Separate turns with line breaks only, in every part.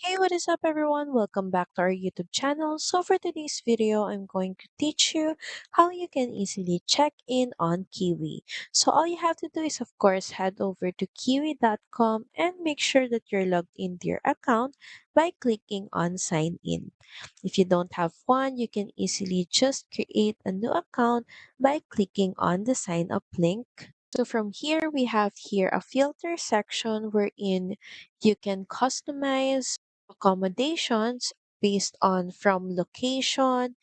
Hey, what is up everyone? Welcome back to our YouTube channel. So for today's video, I'm going to teach you how you can easily check in on Kiwi. So all you have to do is of course head over to kiwi.com and make sure that you're logged into your account by clicking on sign in. If you don't have one, you can easily just create a new account by clicking on the sign up link. So from here, we have here a filter section wherein you can customize accommodations based on from location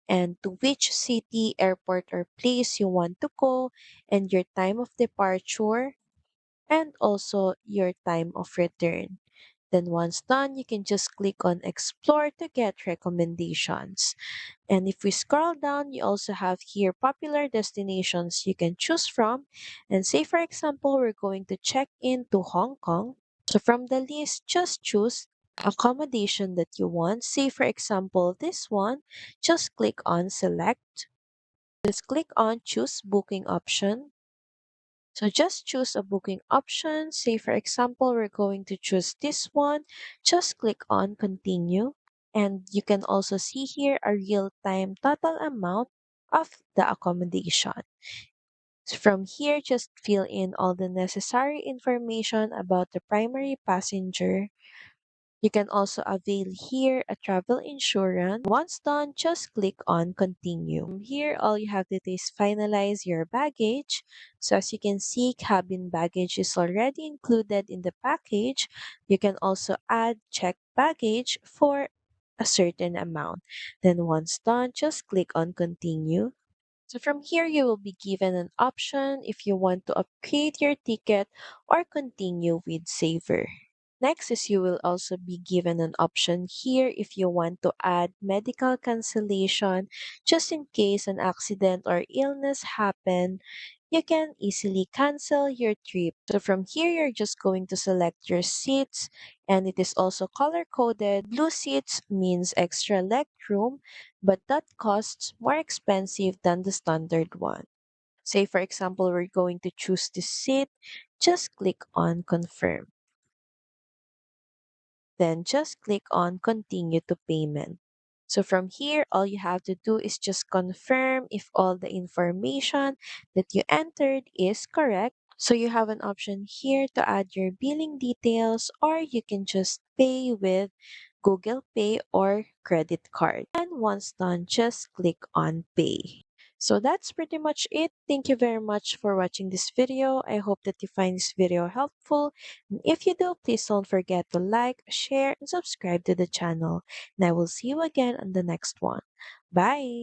and to which city, airport, or place you want to go, and your time of departure, and also your time of return. Then once done, you can just click on explore to get recommendations. And if we scroll down, you also have here popular destinations you can choose from. And say, for example, we're going to check into Hong Kong. So from the list, just choose accommodation that you want. Say, for example, this one, just click on select. Just click on choose booking option. So just choose a booking option. Say, for example, we're going to choose this one. Just click on continue. And you can also see here a real-time total amount of the accommodation. So from here, just fill in all the necessary information about the primary passenger. You can also avail here a travel insurance. Once done, just click on continue. From here, all you have to do is finalize your baggage. So as you can see, cabin baggage is already included in the package. You can also add checked baggage for a certain amount. Then once done, just click on continue. So from here, you will be given an option if you want to upgrade your ticket or continue with Saver. Next is you will also be given an option here if you want to add medical cancellation just in case an accident or illness happen. You can easily cancel your trip. So from here, you're just going to select your seats and it is also color coded. Blue seats means extra leg room, but that costs more expensive than the standard one. Say for example, we're going to choose this seat, just click on confirm. Then just click on continue to payment. So from here, all you have to do is just confirm if all the information that you entered is correct. So you have an option here to add your billing details or you can just pay with Google Pay or credit card. And once done, just click on pay. So that's pretty much it. Thank you very much for watching this video. I hope that you find this video helpful. And if you do, please don't forget to like, share, and subscribe to the channel. And I will see you again on the next one. Bye!